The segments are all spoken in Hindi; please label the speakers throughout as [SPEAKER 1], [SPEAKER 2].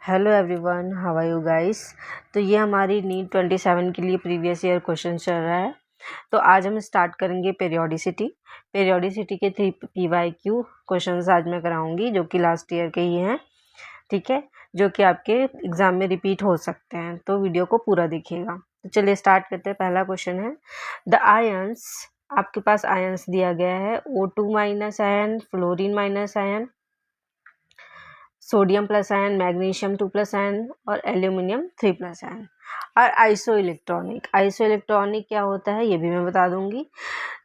[SPEAKER 1] Hello everyone, how are you guys. तो ये हमारी नीट 27 के लिए प्रीवियस ईयर क्वेश्चन चल रहा है। तो आज हम स्टार्ट करेंगे पेरियोडिसिटी के 3 PYQ क्वेश्चंस आज मैं कराऊंगी, जो कि लास्ट ईयर के ही हैं। ठीक है, जो कि आपके एग्जाम में रिपीट हो सकते हैं, तो वीडियो को पूरा देखिएगा। तो चलिए स्टार्ट करते हैं। पहला क्वेश्चन है, द आयंस, आपके पास आयंस दिया गया है O2 minus ion, fluorine minus ion, sodium plus ion, magnesium 2 plus ion और एल्यूमिनियम 3 प्लस आयन। और आइसोइलेक्ट्रॉनिक क्या होता है ये भी मैं बता दूंगी।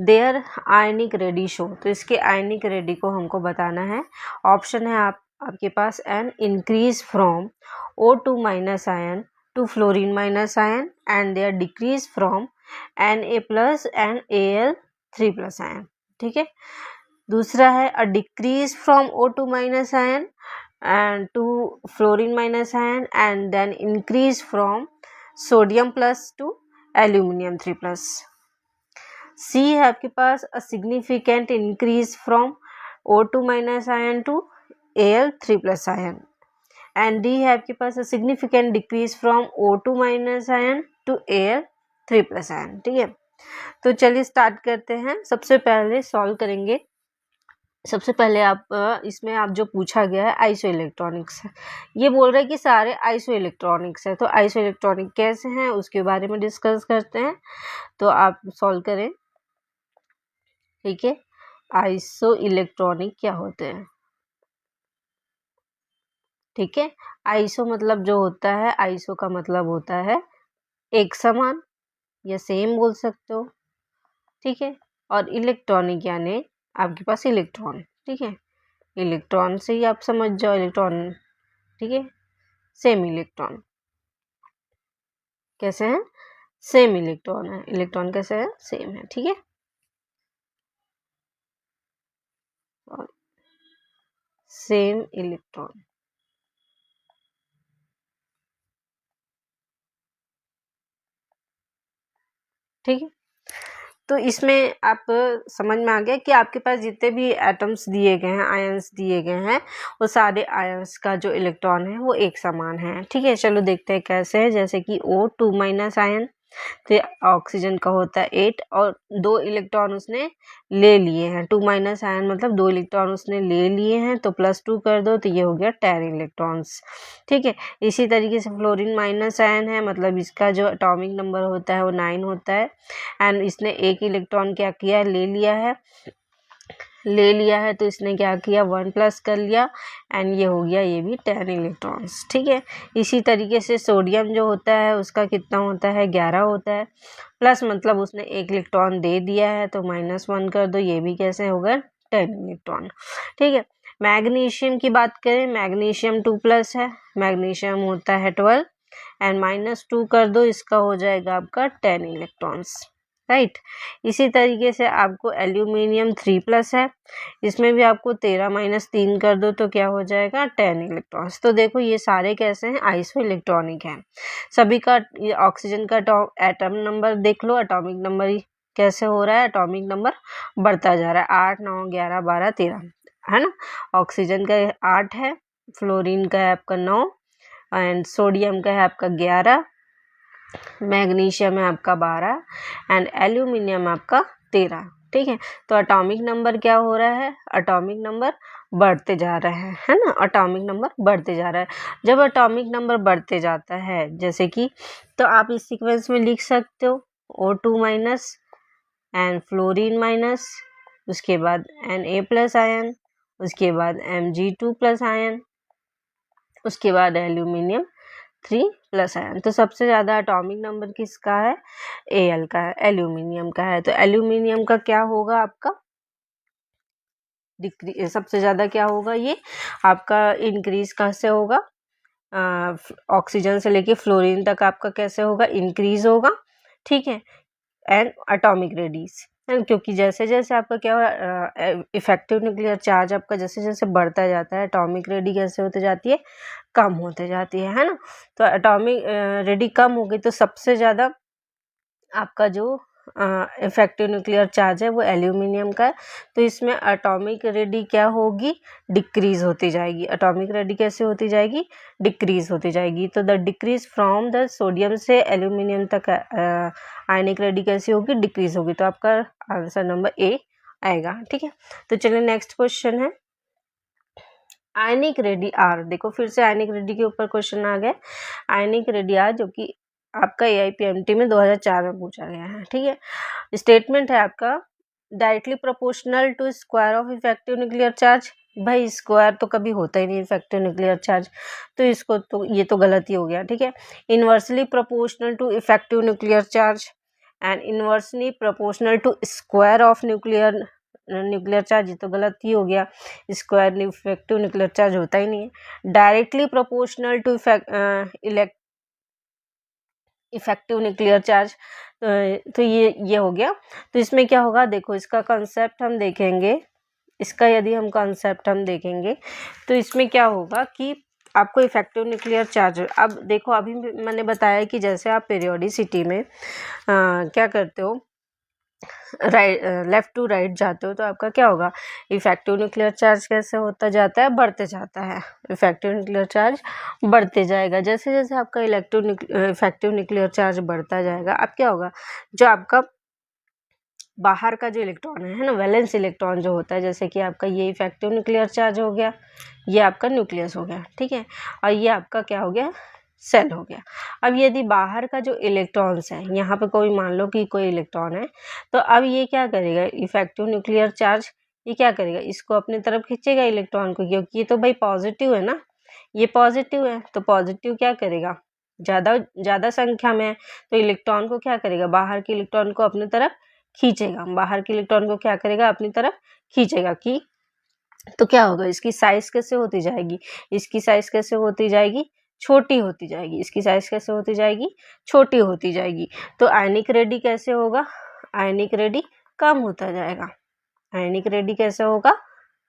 [SPEAKER 1] देयर आयनिक रेडिशो, तो इसके आयनिक रेडी को हमको बताना है। ऑप्शन है आपके पास an increase from O2 minus ion to fluorine minus ion and there decrease from Na plus and Al3 plus ion. ठीक है, दूसरा है a decrease from O2 minus ion and to fluorine minus ion and then increase from sodium plus to aluminium 3 plus. C है आपके पास a significant increase from O2 minus ion to Al3 plus ion and D है आपके पास a significant decrease from O2 minus ion to Al3 plus ion। ठीक है, तो चलिए स्टार्ट करते हैं। सबसे पहले सॉल्व करेंगे। सबसे पहले आप इसमें आप जो पूछा गया है आइसोइलेक्ट्रॉनिक्स है, ये बोल रहा है कि सारे आइसोइलेक्ट्रॉनिक्स है। तो आइसोइलेक्ट्रॉनिक कैसे हैं उसके बारे में डिस्कस करते हैं। तो आप सॉल्व करें। ठीक है, आइसोइलेक्ट्रॉनिक क्या होते हैं। ठीक है, आइसो मतलब जो होता है, आइसो का मतलब होता है एक समान या सेम बोल सकते हो। ठीक है, और इलेक्ट्रॉनिक यानी आपके पास इलेक्ट्रॉन। ठीक है, इलेक्ट्रॉन से ही आप समझ जाओ इलेक्ट्रॉन। ठीक है, सेम इलेक्ट्रॉन कैसे हैं, सेम इलेक्ट्रॉन है। इलेक्ट्रॉन कैसे है, सेम है। ठीक है, सेम इलेक्ट्रॉन। ठीक है, तो इसमें आप समझ में आ गया कि आपके पास जितने भी एटम्स दिए गए हैं, आयंस दिए गए हैं, वो सारे आयंस का जो इलेक्ट्रॉन है वो एक समान है। ठीक है, चलो देखते हैं कैसे है। जैसे कि O2 माइनस आयन, तो ऑक्सीजन का होता है 8 और 2 इलेक्ट्रॉन उसने ले लिए हैं। 2 माइनस आयन मतलब 2 इलेक्ट्रॉन उसने ले लिए हैं, तो +2 कर दो तो ये हो गया 10 इलेक्ट्रॉन्स। ठीक है, इसी तरीके से फ्लोरीन माइनस आयन है, मतलब इसका जो एटॉमिक नंबर होता है वो 9 होता है एंड इसने 1 इलेक्ट्रॉन क्या किया, ले लिया है, तो इसने क्या किया 1 प्लस कर लिया एंड ये हो गया ये भी 10 इलेक्ट्रॉन्स। ठीक है, इसी तरीके से सोडियम जो होता है उसका कितना होता है, 11 होता है। प्लस मतलब उसने 1 इलेक्ट्रॉन दे दिया है, तो -1 कर दो, ये भी कैसे होगा 10 इलेक्ट्रॉन। ठीक है, मैग्नीशियम की बात करें, मैग्नीशियम 2 प्लस है, मैग्नीशियम होता है 12 एंड -2 कर दो, इसका हो जाएगा आपका 10 इलेक्ट्रॉन्स। राइट, इसी तरीके से आपको एल्यूमिनियम 3 प्लस है, इसमें भी आपको 13 - 3 कर दो तो क्या हो जाएगा 10 इलेक्ट्रॉन्स। तो देखो ये सारे कैसे हैं, आइसो इलेक्ट्रॉनिक हैं सभी का। ऑक्सीजन का एटम नंबर देख लो, एटॉमिक नंबर कैसे हो रहा है, एटॉमिक नंबर बढ़ता जा रहा है, 8 9 11 12 13 है ना। ऑक्सीजन का 8 है, फ्लोरीन का है आपका 9 एंड सोडियम का है आपका 11, मैग्नीशियम है आपका 12 एंड एल्यूमिनियम आपका 13। ठीक है, तो एटॉमिक नंबर क्या हो रहा है, एटॉमिक नंबर बढ़ते जा रहे हैं, है ना। एटॉमिक नंबर बढ़ते जा रहा है। जब एटॉमिक नंबर बढ़ते जाता है, जैसे कि, तो आप इस सीक्वेंस में लिख सकते हो O2 minus and fluorine minus, उसके बाद Na प्लस आयन, उसके बाद Mg2 प्लस आयन, उसके बाद एल्यूमिनियम 3 प्लस आयन। तो सबसे ज़्यादा एटॉमिक नंबर किसका है, Al का है, एल्यूमिनियम का है। तो एल्यूमिनियम का क्या होगा आपका सबसे ज़्यादा क्या होगा, ये आपका इंक्रीज कैसे होगा, ऑक्सीजन से लेके फ्लोरीन तक आपका कैसे होगा, इंक्रीज होगा। ठीक है, एंड एटॉमिक रेडियस, क्योंकि जैसे जैसे आपका क्या हो इफेक्टिव न्यूक्लियर चार्ज आपका जैसे जैसे बढ़ता जाता है, एटॉमिक रेडी कैसे होते जाती है, कम होते जाती है ना। तो एटॉमिक रेडी कम हो गई तो सबसे ज़्यादा आपका जो इफेक्टिव न्यूक्लियर चार्ज है वो एल्यूमिनियम का है, तो इसमें एटॉमिक रेडी क्या होगी, डिक्रीज होती जाएगी। एटॉमिक रेडी कैसे होती जाएगी, डिक्रीज होती जाएगी। तो the decrease from the sodium से एल्यूमिनियम तक आयनिक रेडी कैसी होगी, डिक्रीज होगी। तो आपका आंसर नंबर ए आएगा। ठीक है, तो चलिए नेक्स्ट क्वेश्चन है आयनिक रेडी आर। देखो फिर से आयनिक रेडी के ऊपर क्वेश्चन आ गए। आयनिक रेडी आर जो कि आपका AIPMT में 2004 में पूछा गया है। ठीक है, स्टेटमेंट है आपका directly proportional to square of effective nuclear charge. भाई स्क्वायर तो कभी होता ही नहीं इफेक्टिव न्यूक्लियर चार्ज, तो इसको तो ये तो गलत ही हो गया। ठीक है, inversely proportional to effective nuclear charge and inversely proportional to square of nuclear charge, ये तो गलत ही हो गया। स्क्वायर इफेक्टिव न्यूक्लियर चार्ज होता ही नहीं है। Directly proportional to effective nuclear charge, तो ये हो गया। तो इसमें क्या होगा, देखो इसका कंसेप्ट हम देखेंगे, इसका यदि हम कंसेप्ट हम देखेंगे तो इसमें क्या होगा कि आपको इफेक्टिव न्यूक्लियर चार्ज, अब देखो अभी मैंने बताया कि जैसे आप पीरियोडिसिटी में क्या करते हो, राइट लेफ्ट टू राइट जाते हो, तो आपका क्या होगा, इफेक्टिव न्यूक्लियर चार्ज कैसे होता जाता है, बढ़ते जाता है। इफेक्टिव न्यूक्लियर चार्ज बढ़ते जाएगा। जैसे जैसे आपका इफेक्टिव न्यूक्लियर चार्ज बढ़ता जाएगा, अब क्या होगा, जो आपका बाहर का जो इलेक्ट्रॉन है ना, वैलेंस इलेक्ट्रॉन जो होता है, जैसे कि आपका ये इफेक्टिव न्यूक्लियर चार्ज हो गया, ये आपका न्यूक्लियस हो गया। ठीक है, और ये आपका क्या हो गया, सेल हो गया। अब यदि बाहर का जो इलेक्ट्रॉन्स है, यहाँ पे कोई मान लो कि कोई इलेक्ट्रॉन है, तो अब ये क्या करेगा, इफेक्टिव न्यूक्लियर चार्ज ये क्या करेगा, इसको अपनी तरफ खींचेगा इलेक्ट्रॉन को, क्योंकि ये तो भाई पॉजिटिव है ना, ये पॉजिटिव है, तो पॉजिटिव क्या करेगा, ज़्यादा संख्या में है, तो इलेक्ट्रॉन को क्या करेगा, बाहर के इलेक्ट्रॉन को अपनी तरफ खींचेगा। बाहर के इलेक्ट्रॉन को क्या करेगा, अपनी तरफ खींचेगा कि, तो क्या होगा, इसकी साइज कैसे होती जाएगी, इसकी साइज कैसे होती जाएगी, छोटी होती जाएगी। इसकी साइज कैसे होती जाएगी, छोटी होती जाएगी। तो आयनिक रेडी कैसे होगा, आयनिक रेडी कम होता जाएगा। आयनिक रेडी कैसे होगा,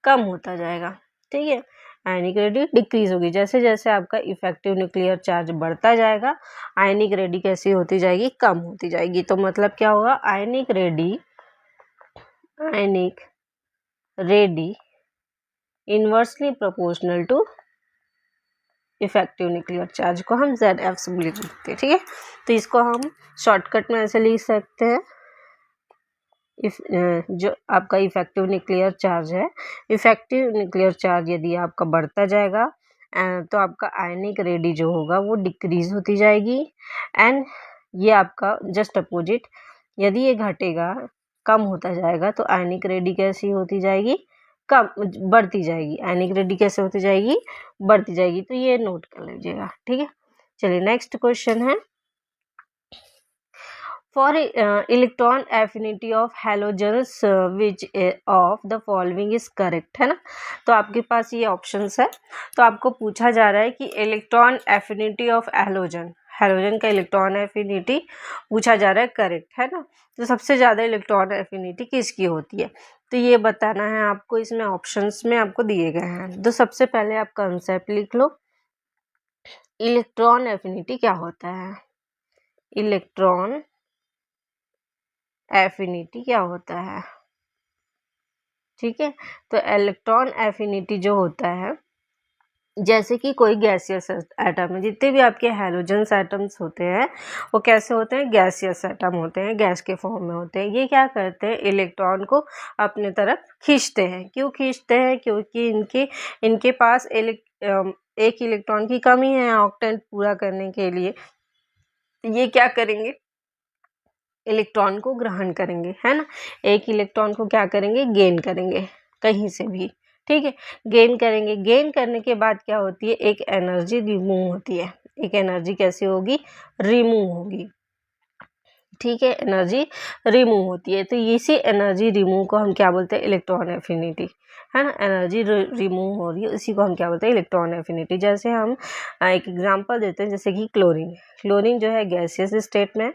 [SPEAKER 1] कम होता जाएगा। ठीक है, आयनिक रेडी डिक्रीज होगी। जैसे जैसे आपका इफेक्टिव न्यूक्लियर चार्ज बढ़ता जाएगा, आयनिक रेडी कैसी होती जाएगी, कम होती जाएगी। तो मतलब क्या होगा, ionic radii inversely proportional to effective nuclear charge को हम ZF से लिख सकते हैं। ठीक है, तो इसको हम शॉर्टकट में ऐसे लिख सकते हैं, जो आपका इफेक्टिव न्यूक्लियर चार्ज है, इफेक्टिव न्यूक्लियर चार्ज यदि आपका बढ़ता जाएगा तो आपका आयनिक रेडी जो होगा वो डिक्रीज होती जाएगी। एंड ये आपका जस्ट अपोजिट, यदि ये घटेगा, कम होता जाएगा, तो आयनिक रेडी कैसी होती जाएगी, कम बढ़ती जाएगी। आयनिक रेडी कैसे होती जाएगी, बढ़ती जाएगी। तो ये नोट कर लीजिएगा। ठीक है, चलिए नेक्स्ट क्वेश्चन है, for electron affinity of halogens which of the following is correct, है ना। तो आपके पास ये ऑप्शंस है, तो आपको पूछा जा रहा है कि electron affinity of halogen, halogen का इलेक्ट्रॉन एफिनिटी पूछा जा रहा है, करेक्ट है ना। तो सबसे ज़्यादा इलेक्ट्रॉन एफिनिटी किसकी होती है, तो ये बताना है आपको, इसमें ऑप्शंस में आपको दिए गए हैं। तो सबसे पहले आप कंसेप्ट लिख लो, इलेक्ट्रॉन एफिनिटी क्या होता है, इलेक्ट्रॉन एफिनिटी क्या होता है। ठीक है, तो इलेक्ट्रॉन एफिनिटी जो होता है, जैसे कि कोई गैसियस एटम है, जितने भी आपके हैलोजन्स एटम्स होते हैं वो कैसे होते हैं, गैसियस एटम होते हैं, गैस के फॉर्म में होते हैं। ये क्या करते हैं, इलेक्ट्रॉन को अपने तरफ खींचते हैं। क्यों खींचते हैं, क्योंकि इनके पास एक इलेक्ट्रॉन की कमी है ऑक्टेंट पूरा करने के लिए। ये क्या करेंगे, इलेक्ट्रॉन को ग्रहण करेंगे, है ना। एक इलेक्ट्रॉन को क्या करेंगे, गेन करेंगे कहीं से भी। ठीक है, गेन करेंगे, गेन करने के बाद क्या होती है, एक एनर्जी रिमूव होती है। एक एनर्जी कैसी होगी, रिमूव होगी। ठीक है, एनर्जी रिमूव होती है। तो इसी एनर्जी रिमूव को हम क्या बोलते हैं, इलेक्ट्रॉन एफिनिटी, है ना। एनर्जी रिमूव हो रही है, इसी को हम क्या बोलते हैं, इलेक्ट्रॉन एफिनिटी। जैसे हम एक एग्जांपल देते हैं, जैसे कि क्लोरीन जो है गैसियस स्टेट में,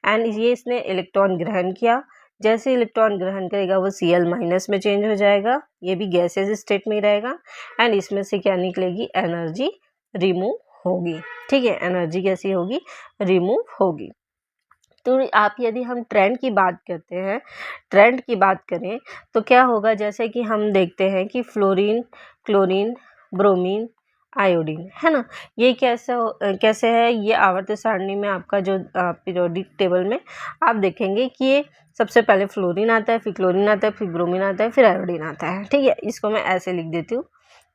[SPEAKER 1] एंड ये इसने इलेक्ट्रॉन ग्रहण किया। जैसे इलेक्ट्रॉन ग्रहण करेगा वो Cl- में चेंज हो जाएगा, ये भी गैसियस स्टेट में ही रहेगा, एंड इसमें से क्या निकलेगी, एनर्जी रिमूव होगी। ठीक है, एनर्जी कैसी होगी, रिमूव होगी। तो आप यदि हम ट्रेंड की बात करते हैं, ट्रेंड की बात करें तो क्या होगा, जैसे कि हम देखते हैं कि फ्लोरीन, क्लोरीन, ब्रोमीन, आयोडीन, है ना, ये कैसे है, ये आवर्त सारणी में आपका जो पीरियोडिक टेबल में आप देखेंगे कि ये सबसे पहले फ्लोरीन आता है, फिर क्लोरीन आता है, फिर ब्रोमीन आता है, फिर आयोडीन आता है। ठीक है, इसको मैं ऐसे लिख देती हूँ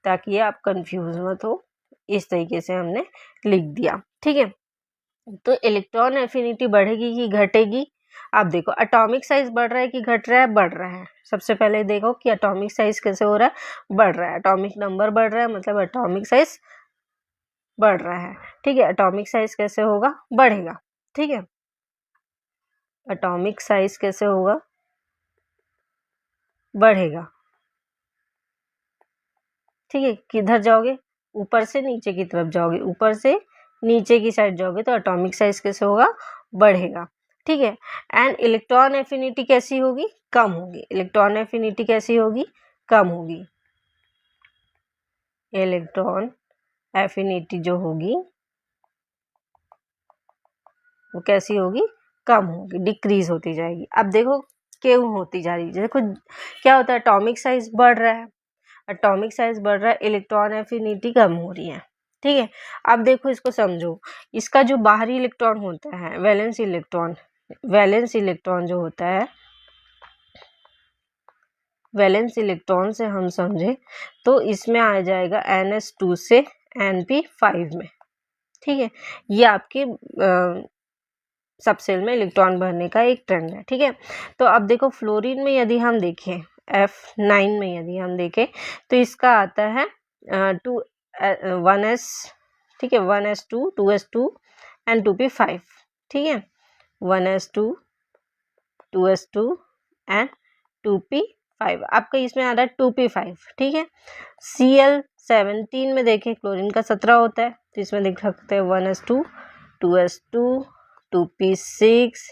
[SPEAKER 1] ताकि ये आप कंफ्यूज मत हो। इस तरीके से हमने लिख दिया। ठीक है, तो इलेक्ट्रॉन एफिनिटी बढ़ेगी कि घटेगी? आप देखो एटॉमिक साइज बढ़ रहा है कि घट रहा है? बढ़ रहा है। सबसे पहले देखो कि एटॉमिक साइज कैसे हो रहा है, बढ़ रहा है। एटॉमिक नंबर बढ़ रहा है मतलब एटॉमिक साइज बढ़ रहा है। ठीक है, एटॉमिक साइज कैसे होगा? बढ़ेगा। ठीक है, एटॉमिक साइज कैसे होगा? बढ़ेगा। ठीक है, किधर जाओगे? ऊपर से नीचे की तरफ जाओगे, ऊपर से नीचे की साइड जाओगे तो एटॉमिक साइज कैसे होगा? बढ़ेगा। ठीक है, एंड इलेक्ट्रॉन एफिनिटी कैसी होगी? कम होगी। इलेक्ट्रॉन एफिनिटी कैसी होगी? कम होगी। इलेक्ट्रॉन एफिनिटी जो होगी वो कैसी होगी? कम होगी, डिक्रीज होती जाएगी। अब देखो क्यों होती जा रही है। देखो क्या होता है, एटॉमिक साइज बढ़ रहा है, एटॉमिक साइज बढ़ रहा है, इलेक्ट्रॉन एफिनिटी कम हो रही है। ठीक है, अब देखो इसको समझो। इसका जो बाहरी इलेक्ट्रॉन होता है, वैलेंस इलेक्ट्रॉन, वैलेंस इलेक्ट्रॉन जो होता है, वैलेंस इलेक्ट्रॉन से हम समझे तो इसमें आ जाएगा NH2 से Np5 में। ठीक है, ये आपके सबसेल में इलेक्ट्रॉन भरने का एक ट्रेंड है। ठीक है, तो अब देखो फ्लोरीन में यदि हम देखें, F9 में यदि हम देखें तो इसका आता है 1s, ठीक है, 1s2, 2s2 एंड 2p5। ठीक है, 1s2, 2s2 एंड 2p5। आपका इसमें आ रहा है 2p5। ठीक है, Cl17 में देखें क्लोरीन का 17 होता है तो इसमें देख सकते हैं 1s2, 2s2, 2p6,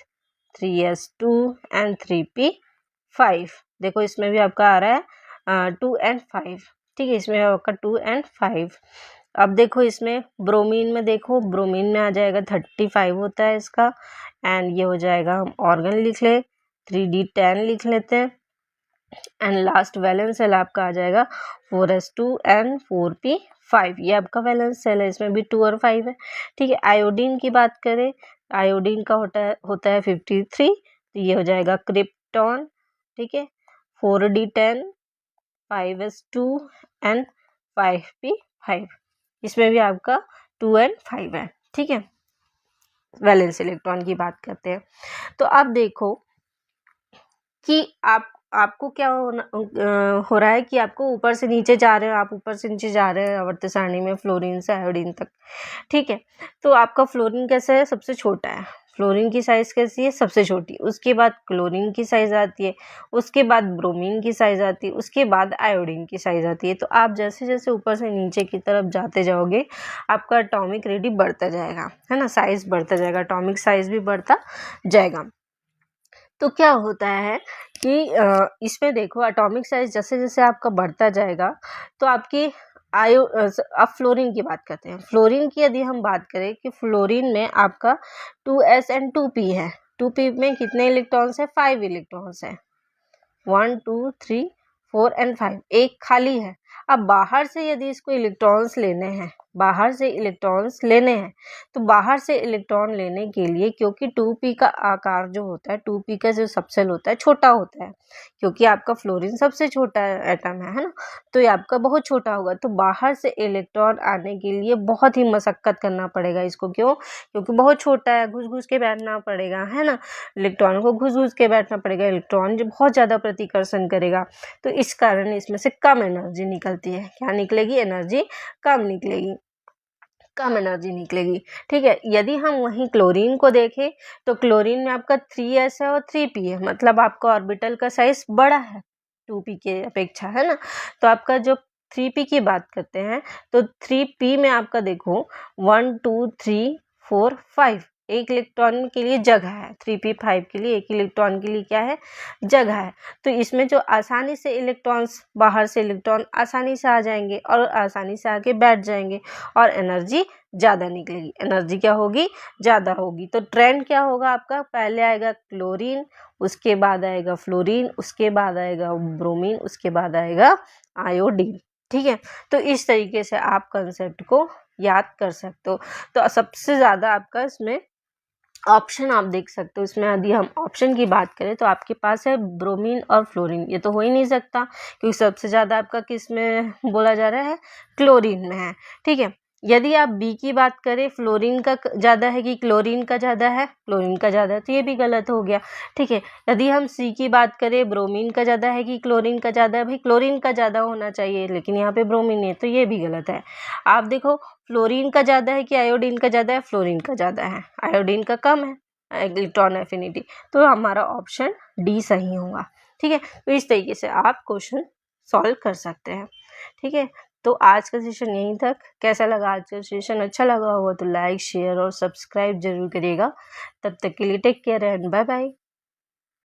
[SPEAKER 1] 3s2 and 3p5। देखो इसमें भी आपका आ रहा है 2 and 5। ठीक है, इसमें आपका 2 and 5। अब देखो इसमें ब्रोमीन में, देखो ब्रोमीन में आ जाएगा 35 होता है इसका, एंड ये हो जाएगा, हम ऑर्गन लिख ले 3d10 लिख लेते हैं, एंड लास्ट वैलेंस सेल आपका आ जाएगा 4s2 एंड 4p5। ये आपका वैलेंस सेल है, इसमें भी 2 और 5 है। ठीक है, आयोडीन की बात करें, आयोडीन का होता है 53, तो ये हो जाएगा क्रिप्टॉन। ठीक है, 4d10, 5s2 एंड 5p5। इसमें भी आपका 2 and 5 है। ठीक है, वैलेंस इलेक्ट्रॉन की बात करते हैं तो आप देखो कि आपको क्या हो रहा है कि आपको ऊपर से नीचे जा रहे हो, आप ऊपर से नीचे जा रहे हैं आवर्त सारणी में फ्लोरीन से आयोडीन तक। ठीक है, तो आपका फ्लोरीन कैसा है? सबसे छोटा है। फ्लोरीन की साइज कैसी है? सबसे छोटी। उसके बाद क्लोरीन की साइज आती है, उसके बाद ब्रोमीन की साइज आती है, उसके बाद आयोडीन की साइज आती है। तो आप जैसे जैसे ऊपर से नीचे की तरफ जाते जाओगे आपका एटॉमिक रेडी बढ़ता जाएगा, है ना, साइज बढ़ता जाएगा, एटॉमिक साइज भी बढ़ता जाएगा। तो क्या होता है कि इसमें देखो एटॉमिक साइज जैसे जैसे आपका बढ़ता जाएगा तो आपकी अब फ्लोरीन की बात करते हैं। फ्लोरीन की यदि हम बात करें कि फ्लोरीन में आपका 2s एंड 2p है। 2p में कितने इलेक्ट्रॉन्स है? 5 इलेक्ट्रॉन्स है। 1, 2, 3, 4 एंड 5, एक खाली है। अब बाहर से यदि इसको इलेक्ट्रॉन्स लेने हैं, बाहर से इलेक्ट्रॉन्स लेने हैं तो बाहर से इलेक्ट्रॉन लेने के लिए, क्योंकि 2p का आकार जो होता है, 2p का जो सबसेल होता है छोटा होता है, क्योंकि आपका फ्लोरीन सबसे छोटा एटम है ना, तो ये आपका बहुत छोटा होगा। तो बाहर से इलेक्ट्रॉन आने के लिए बहुत ही मशक्कत करना पड़ेगा इसको। क्यों? क्योंकि बहुत छोटा है, घुस घुस के बैठना पड़ेगा, है ना, इलेक्ट्रॉन को घुस घुस के बैठना पड़ेगा। इलेक्ट्रॉन जो बहुत ज़्यादा प्रतिकर्षण करेगा तो इस कारण इसमें से कम एनर्जी निकलती है। क्या निकलेगी? एनर्जी कम निकलेगी, कम एनर्जी निकलेगी। ठीक है, यदि हम वहीं क्लोरीन को देखें तो क्लोरीन में आपका 3s है और 3p है, मतलब आपका ऑर्बिटल का साइज बड़ा है 2p के अपेक्षा, है ना। तो आपका जो 3p की बात करते हैं तो 3p में आपका देखो 1, 2, 3, 4, 5, एक इलेक्ट्रॉन के लिए जगह है, 3p5 के लिए एक इलेक्ट्रॉन के लिए क्या है, जगह है। तो इसमें जो आसानी से इलेक्ट्रॉन्स, बाहर से इलेक्ट्रॉन आसानी से आ जाएंगे और आसानी से आके बैठ जाएंगे और एनर्जी ज़्यादा निकलेगी। एनर्जी क्या होगी, ज़्यादा होगी। तो ट्रेंड क्या होगा आपका, पहले आएगा क्लोरीन, उसके बाद आएगा फ्लोरीन, उसके बाद आएगा ब्रोमीन, उसके बाद आएगा आयोडीन। ठीक है, तो इस तरीके से आप कंसेप्ट को याद कर सकते हो। तो सबसे ज़्यादा आपका इसमें ऑप्शन आप देख सकते हो। इसमें यदि हम ऑप्शन की बात करें तो आपके पास है ब्रोमीन और फ्लोरीन। ये तो हो ही नहीं सकता क्योंकि सबसे ज़्यादा आपका किस में बोला जा रहा है, क्लोरीन में है। ठीक है, यदि आप बी की बात करें, फ्लोरीन का ज़्यादा है कि क्लोरीन का ज़्यादा है, क्लोरीन का ज़्यादा है, तो ये भी गलत हो गया। ठीक है, यदि हम सी की बात करें, ब्रोमीन का ज़्यादा है कि क्लोरीन का ज़्यादा है, भाई क्लोरीन का ज़्यादा होना चाहिए लेकिन यहाँ पे ब्रोमीन है, तो ये भी गलत है। आप देखो फ्लोरीन का ज़्यादा है कि आयोडीन का ज़्यादा है, फ्लोरीन का ज़्यादा है, आयोडीन का कम है इलेक्ट्रॉन एफिनिटी, तो हमारा ऑप्शन डी सही होगा। ठीक है, तो इस तरीके से आप क्वेश्चन सॉल्व कर सकते हैं। ठीक है, तो आज का सेशन यहीं तक। कैसा लगा आज का सेशन, अच्छा लगा होगा तो लाइक शेयर और सब्सक्राइब जरूर करिएगा। तब तक के लिए take care and bye bye.